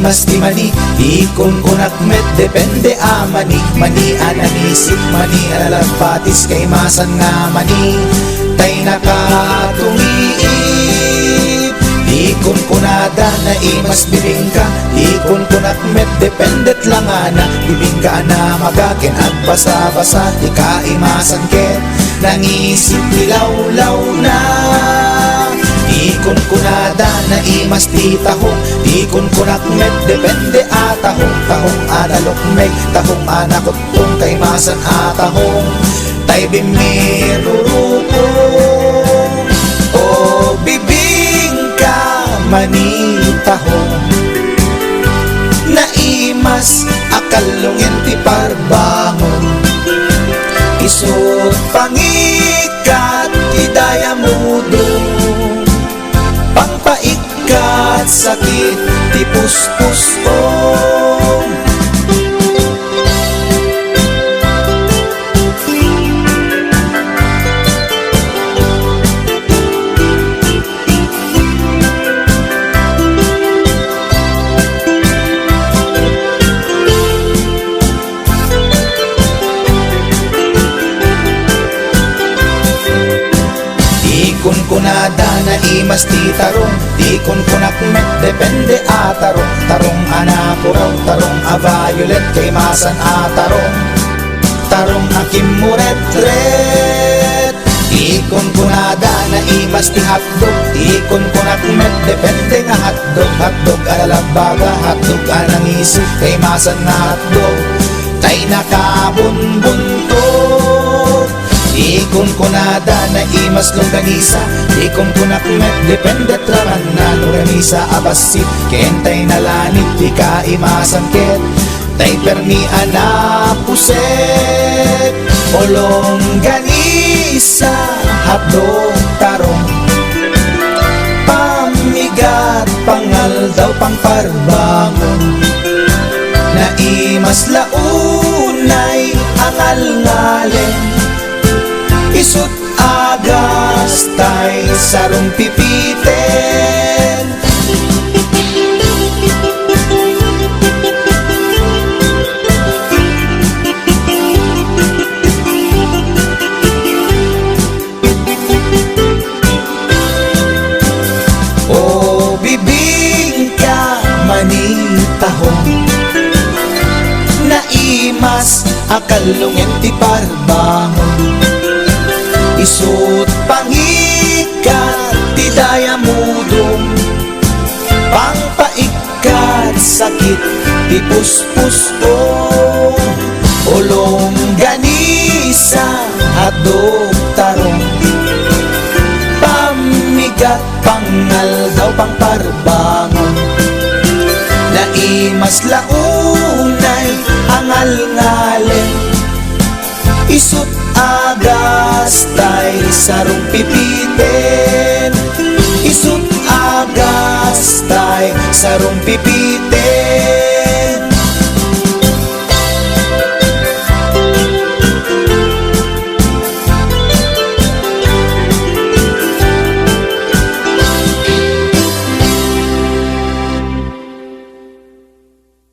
imas di mani, ikon kunak met depende mani. Mani ananisip, mani alalapatis kay masan nga mani. Tay nakatumiip, ikon kunada na imas bibingka, ikon kunak met dependet lang ana. Bibingka na magakin at basa-basa, di ka imasan ket nangisip dilawlaw na. Ikon kunada na imas di tahong, ikon kunak met depende atahong. Tahong analok meg, tahong anakotong kay masan atahong. Tay bimirurupong, o bibingka manitahong. Naimas akalungin ti parbangon, isot pangikat idaya mudong. Pangpaikat sakit ti puspusong. Ikon kunada na imas ti tarong, ikon kunak met depende atarong. Tarong anapuraw, tarong violet kay masan atarong. Tarong akim muret-ret, ikon kunada na imas ti hotdog, ikon kunak met depende nga hotdog. Hotdog alalabaga, hotdog anangisip kay masan nga hotdog. Tay nakabunbuntot, ikon kunada na imas longganisa, ikon kunak met depende traman na longganisa abasit. Kentay nalanit di ka imasan ket, tay permi anapuset. O longganisa hotdog tarong, pamigat pangal daw pangparbangon. Na imas launay angal-ngalen, isut agas tay sarong pipiten. O bibingka manitahong, naimas akalungin ti parbangon. Isut pangikat ti daya mudong, pangpaikat sakit ti puspusong. O longganisa hotdog tarong, pamigat pangal daw pangparbangon. Naimas launay angal-ngalen, isut agas tay sarong pipiten. Isut agas tay sarong pipiten.